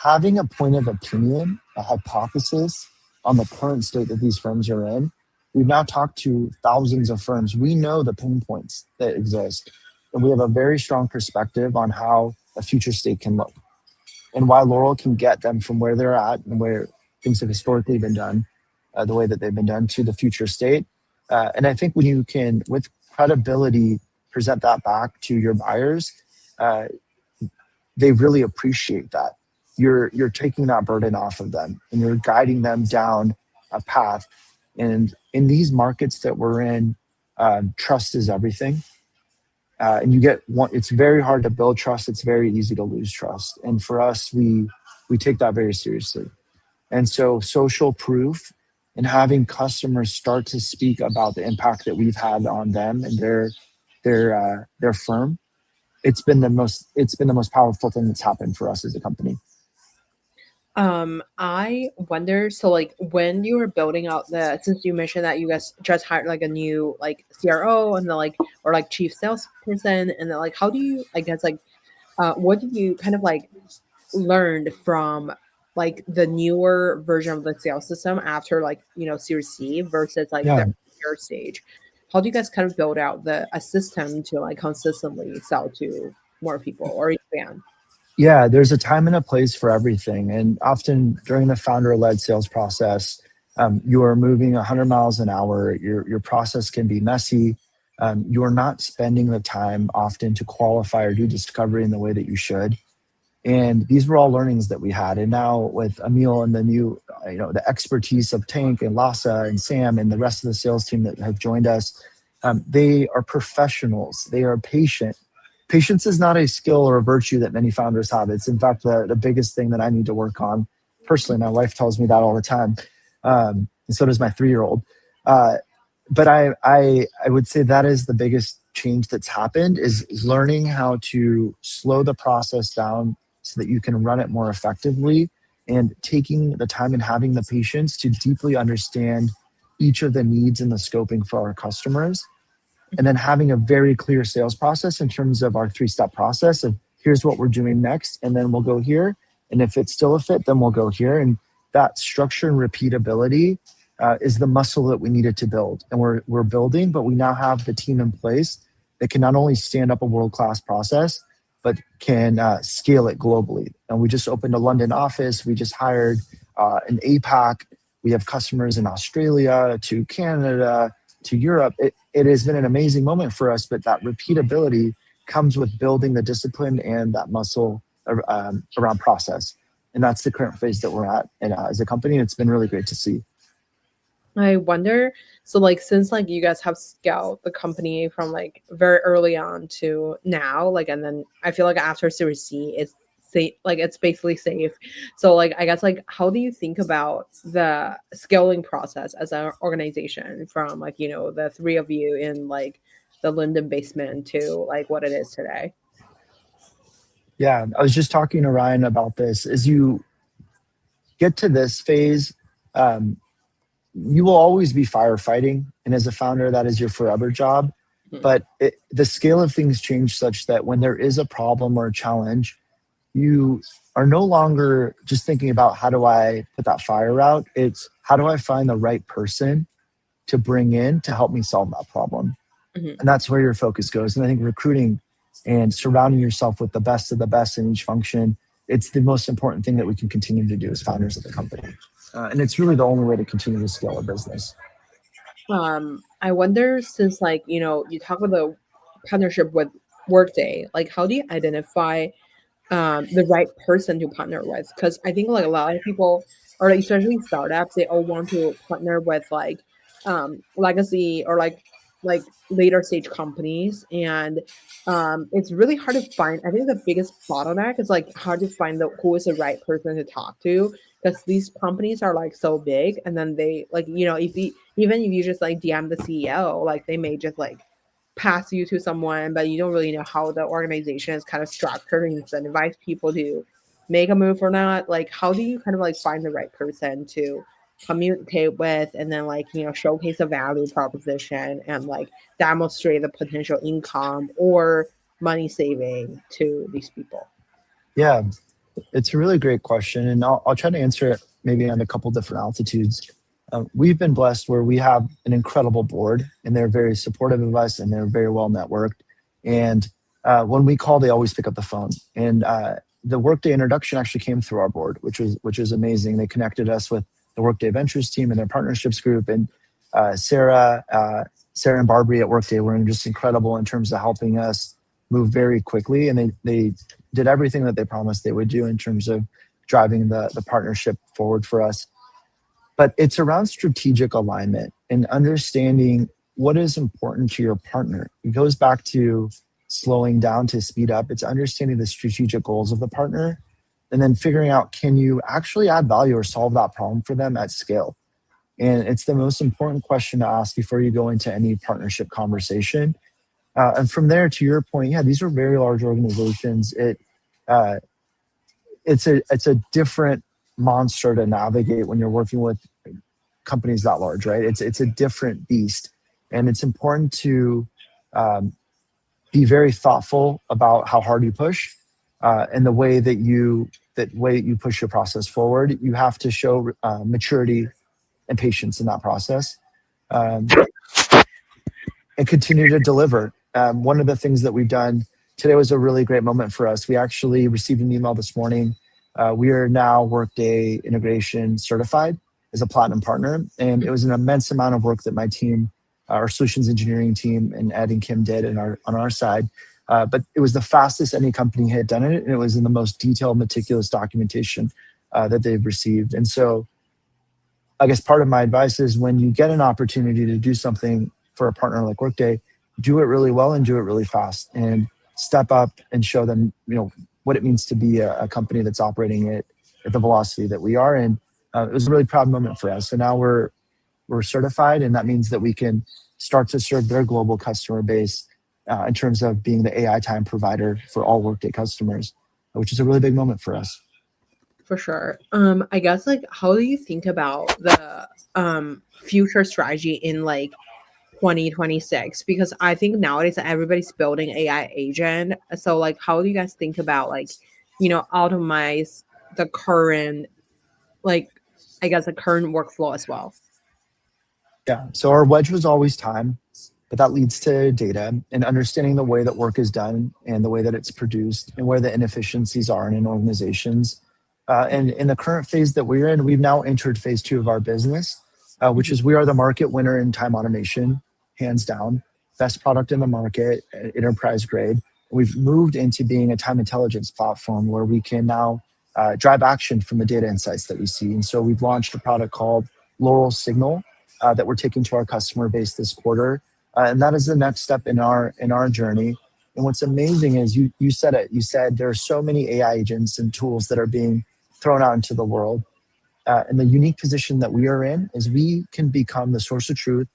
Having a point of opinion, a hypothesis on the current state that these firms are in. We've now talked to thousands of firms. We know the pain points that exist, and we have a very strong perspective on how a future state can look and why Laurel can get them from where they're at and where things have historically been done, the way that they've been done, to the future state. And I think when you can, with credibility, present that back to your buyers, uh, they really appreciate that. You're taking that burden off of them and you're guiding them down a path. And in these markets that we're in, trust is everything. And you get one. It's very hard to build trust. It's very easy to lose trust. And for us, we take that very seriously. And so, social proof and having customers start to speak about the impact that we've had on them and their firm, it's been the most powerful thing that's happened for us as a company. I wonder, so like when you were building out since you mentioned that you guys just hired like a new like CRO and then like or like chief salesperson, and then like how do you I guess like what did you kind of like learned from like the newer version of the sales system after like Series C versus like the Yeah. earlier stage? How do you guys kind of build out a system to like consistently sell to more people or expand? Yeah, there's a time and a place for everything. And often during the founder led sales process, you are moving 100 miles an hour. Your process can be messy. You're not spending the time often to qualify or do discovery in the way that you should. And these were all learnings that we had. And now with Emil and the new, the expertise of Tank and Lassa and Sam and the rest of the sales team that have joined us, they are professionals. They are patient. Patience is not a skill or a virtue that many founders have. It's in fact the biggest thing that I need to work on. Personally, my wife tells me that all the time. And so does my 3-year-old. Uh, but I would say that is the biggest change that's happened is learning how to slow the process down so that you can run it more effectively, and taking the time and having the patience to deeply understand each of the needs and the scoping for our customers, and then having a very clear sales process in terms of our 3-step process of here's what we're doing next, and then we'll go here, and if it's still a fit, then we'll go here. And that structure and repeatability is the muscle that we needed to build, and we're building, but we now have the team in place that can not only stand up a world-class process but can scale it globally. And we just opened a London office. We just hired an APAC. We have customers in Australia to Canada to Europe. It has been an amazing moment for us, but that repeatability comes with building the discipline and that muscle around process. And that's the current phase that we're at. And as a company, it's been really great to see. I wonder, so like since like you guys have scaled the company from like very early on to now, like and then I feel like after Series C, it's safe, like it's basically safe. So like I guess like how do you think about the scaling process as an organization from like the three of you in like the Linden basement to like what it is today? Yeah, I was just talking to Ryan about this. As you get to this phase, um, you will always be firefighting. And as a founder, that is your forever job. Mhm. But the scale of things change such that when there is a problem or a challenge, you are no longer just thinking about how do I put that fire out? It's how do I find the right person to bring in to help me solve that problem? Mhm. And that's where your focus goes. And I think recruiting and surrounding yourself with the best of the best in each function, it's the most important thing that we can continue to do as founders of the company. And it's really the only way to continue to scale a business. I wonder since like, you talk about the partnership with Workday, like how do you identify the right person to partner with? Because I think like a lot of people, or like, especially startups, they all want to partner with like legacy or like later stage companies, and it's really hard to find. I think the biggest bottleneck is like hard to find the who is the right person to talk to, because these companies are like so big, and then they like if you even if you just like DM the CEO, like they may just like pass you to someone, but you don't really know how the organization is kind of structured and incentivize people to make a move or not. Like, how do you kind of like find the right person to communicate with and then like, showcase a value proposition and like demonstrate the potential income or money saving to these people? Yeah, it's a really great question. And I'll try to answer it maybe on a couple different altitudes. We've been blessed where we have an incredible board, and they're very supportive of us, and they're very well networked. And when we call, they always pick up the phone. And the Workday introduction actually came through our board, which was amazing. They connected us with the Workday Ventures team and their partnerships group, and Sarah and Barbary at Workday were just incredible in terms of helping us move very quickly. And they did everything that they promised they would do in terms of driving the partnership forward for us. But it's around strategic alignment and understanding what is important to your partner. It goes back to slowing down to speed up. It's understanding the strategic goals of the partner and then figuring out, can you actually add value or solve that problem for them at scale? And it's the most important question to ask before you go into any partnership conversation. And from there, to your point, yeah, these are very large organizations. Uh, it's a different monster to navigate when you're working with companies that large, right? It's a different beast, and it's important to um, be very thoughtful about how hard you push, and the way that you push your process forward. You have to show maturity and patience in that process, um, and continue to deliver. One of the things that we've done today was a really great moment for us. We actually received an email this morning. We are now Workday integration certified as a platinum partner, and it was an immense amount of work that my team, our solutions engineering team, and Ed and Kim did on our side. But it was the fastest any company had done it, and it was in the most detailed, meticulous documentation that they've received. And so I guess part of my advice is when you get an opportunity to do something for a partner like Workday, do it really well and do it really fast, and step up and show them, what it means to be a company that's operating at the velocity that we are. And it was a really proud moment for us. So now we're we're certified, and that means that we can start to serve their global customer base in terms of being the AI time provider for all Workday customers, which is a really big moment for us. For sure. I guess like how do you think about the future strategy in like 2026? Because I think nowadays everybody's building AI agent. So like how do you guys think about like, automate the current like I guess the current workflow as well? Yeah. So our wedge was always time, but that leads to data and understanding the way that work is done and the way that it's produced and where the inefficiencies are in organizations. And in the current phase that we're in, we've now entered phase two of our business, which Mhm. is we are the market winner in time automation, hands down, best product in the market, enterprise grade. We've moved into being a time intelligence platform where we can now drive action from the data insights that we see. And so we've launched a product called Laurel Signal that we're taking to our customer base this quarter, and that is the next step in our journey. And what's amazing is you said it. You said there are so many AI agents and tools that are being thrown out into the world. And the unique position that we are in is we can become the source of truth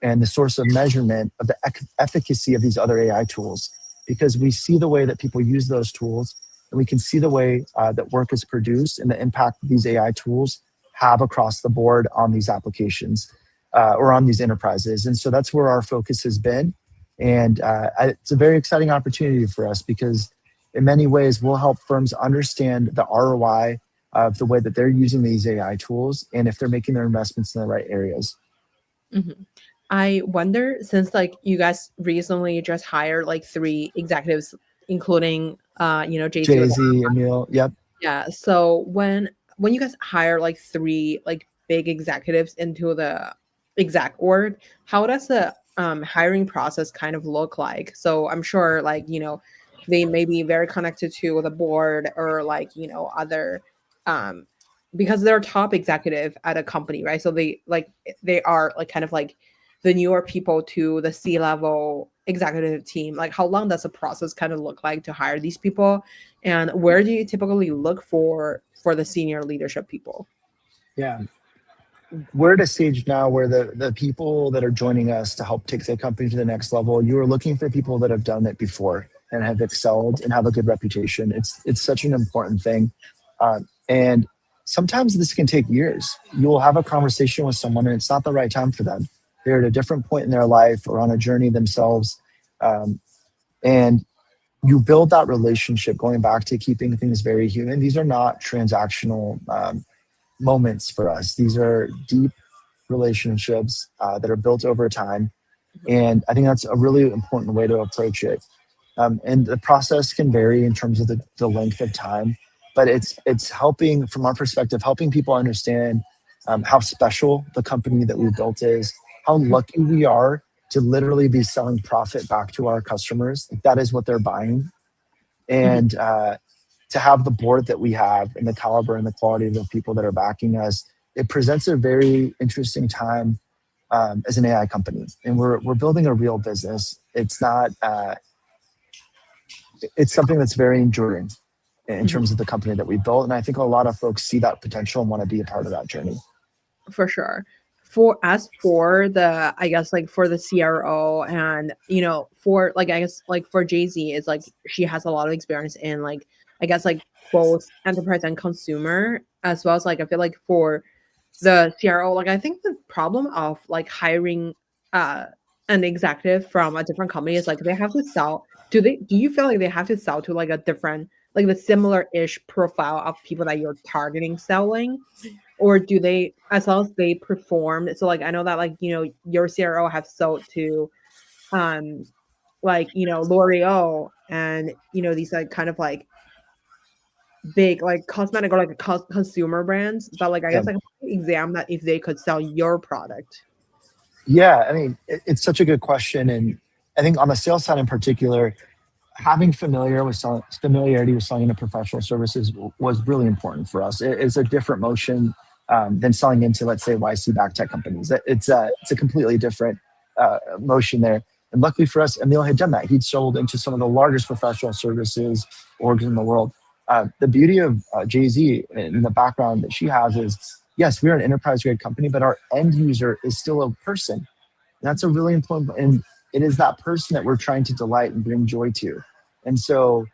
and the source of measurement of the efficacy of these other AI tools, because we see the way that people use those tools, and we can see the way that work is produced and the impact these AI tools have across the board on these applications or on these enterprises. And so that's where our focus has been. And it's a very exciting opportunity for us because in many ways we'll help firms understand the ROI of the way that they're using these AI tools and if they're making their investments in the right areas. Mhm. I wonder since like you guys recently just hired like three executives, including JC with Jay-Z, Emil, yep. yeah. So when you guys hire like three like big executives into the exec org, how does the hiring process kind of look like? So I'm sure like, they may be very connected to the board or like, other um because they're top executive at a company, right? So they are like kind of like the newer people to the C-level executive team. Like how long does the process kind of look like to hire these people? And where do you typically look for the senior leadership people? Yeah. We're at a stage now where the people that are joining us to help take the company to the next level, you are looking for people that have done it before and have excelled and have a good reputation. It's such an important thing. And sometimes this can take years. You'll have a conversation with someone and it's not the right time for them. They're at a different point in their life or on a journey themselves. And you build that relationship going back to keeping things very human. These are not transactional moments for us. These are deep relationships that are built over time. Mhm. And I think that's a really important way to approach it. And the process can vary in terms of the length of time, but it's helping, from our perspective, helping people understand how special the company that we built is, how lucky we are to literally be selling profit back to our customers. That is what they're buying. Mhm. And to have the board that we have and the caliber and the quality of the people that are backing us, it presents a very interesting time as an AI company. And we're building a real business. It's not, it's something that's very enduring in Mhm. terms of the company that we built. And I think a lot of folks see that potential and want to be a part of that journey. For sure. For as for the, I guess like for the CRO and for like I guess like for Jay-Z is like she has a lot of experience in like I guess like both enterprise and consumer as well as like I feel like for the CRO, like I think the problem of like hiring uh an executive from a different company is like they have to sell. Do you feel like they have to sell to like a different like the similar-ish profile of people that you're targeting selling? Or do they as long as they perform so, like, I know that, like, your CRO have sold to, um, like, L'Oreal and, these, like, kind of, like, big, like, cosmetic or, like, consumer brands, but, like, I Yeah. guess, like, exam that if they could sell your product. Yeah. I mean, it's such a good question. And I think on the sales side in particular, having familiarity with selling into professional services was really important for us. It's a different motion than selling into, let's say, YC backed tech companies. It's a completely different motion there. And luckily for us, Emil had done that. He'd sold into some of the largest professional services orgs in the world. The beauty of Jay-Z and the background that she has is yes, we are an enterprise grade company, but our end user is still a person. And that's a really important, and it is that person that we're trying to delight and bring joy to. And so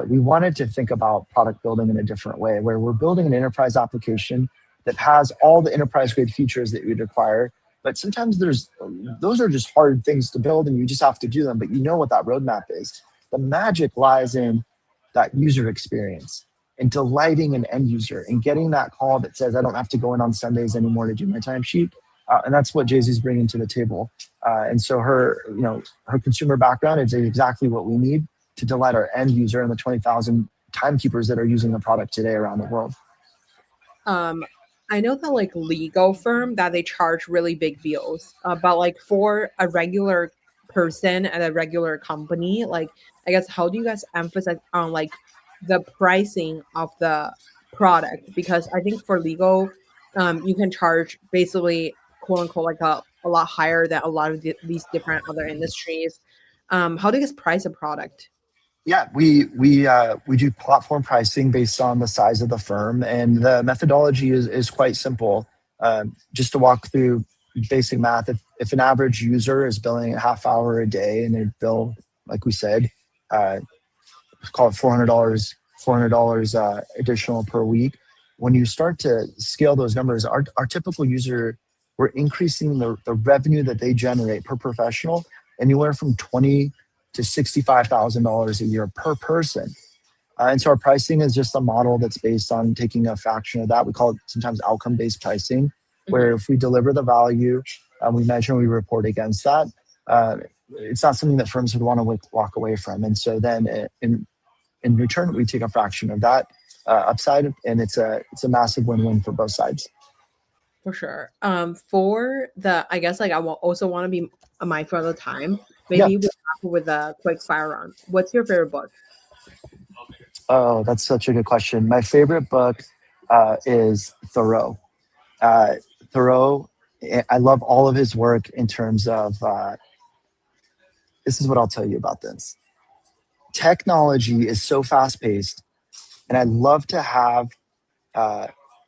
we wanted to think about product building in a different way, where we're building an enterprise application that has all the enterprise grade features that you'd require. But sometimes those are just hard things to build and you just have to do them, but you know what that roadmap is. The magic lies in that user experience and delighting an end user and getting that call that says, I don't have to go in on Sundays anymore to do my timesheet. And that's what Jay-Z's bringing to the table. And so her consumer background is exactly what we need to delight our end user and the 20,000 timekeepers that are using the product today around the world. I know that like legal firm that they charge really big bills, but like for a regular person at a regular company, like I guess how do you guys emphasize on like the pricing of the product? Because I think for legal, you can charge basically quote unquote like a lot higher than a lot of these different other industries. How do you guys price a product? Yeah, we do platform pricing based on the size of the firm, and the methodology is quite simple. Just to walk through basic math, if an average user is billing a half hour a day and they bill, like we said, uh, call it $400 additional per week. When you start to scale those numbers, our typical user, we're increasing the revenue that they generate per professional anywhere from $20 to $65,000 a year per person. And so our pricing is just a model that's based on taking a fraction of that. We call it sometimes outcome-based pricing, where if we deliver the value, we measure and we report against that. It's not something that firms would want to walk away from. And so then in return, we take a fraction of that upside, and it's a massive win-win for both sides. For sure. For the, I guess like I will also want to be mindful of the time. Yeah. Maybe we'll tackle with a quick fire round. What's your favorite book? Oh, that's such a good question. My favorite book is Thoreau. Thoreau, I love all of his work in terms of, this is what I'll tell you about this. Technology is so fast paced, and I love to have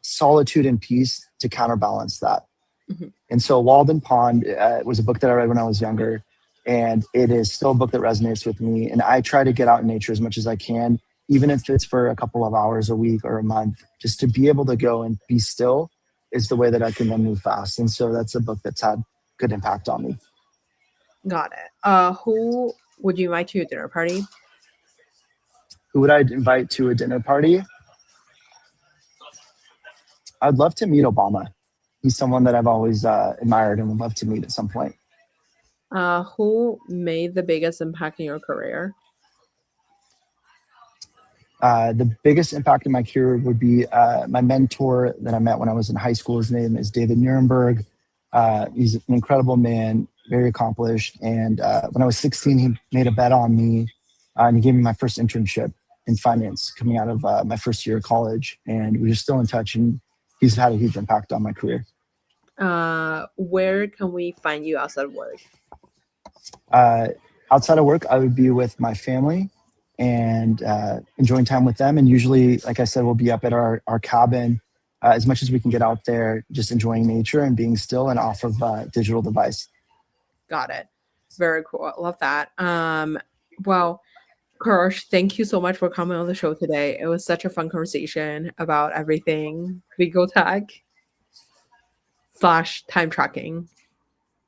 solitude and peace to counterbalance that. Mhm. And so Walden Pond was a book that I read when I was younger, and it is still a book that resonates with me. And I try to get out in nature as much as I can, even if it's for a couple of hours a week or a month, just to be able to go and be still is the way that I can then move fast. And so that's a book that's had good impact on me. Got it. Who would you invite to your dinner party? Who would I invite to a dinner party? I'd love to meet Obama. He's someone that I've always admired and would love to meet at some point. Who made the biggest impact in your career? The biggest impact in my career would be my mentor that I met when I was in high school. His name is David Nuremberg. He's an incredible man, very accomplished. And when I was 16, he made a bet on me, and he gave me my first internship in finance coming out of my first year of college. And we're still in touch, and he's had a huge impact on my career. Where can we find you outside of work? Outside of work, I would be with my family and enjoying time with them. And usually, like I said, we'll be up at our cabin as much as we can get out there, just enjoying nature and being still and off of digital device. Got it. Very cool. I love that. Well, Kourosh, thank you so much for coming on the show today. It was such a fun conversation about everything legal tech / time tracking.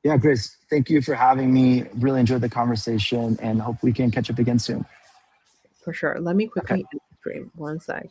Yeah, Grace, thank you for having me. Really enjoyed the conversation and hope we can catch up again soon. For sure. Let me quickly Okay. end the stream. One sec.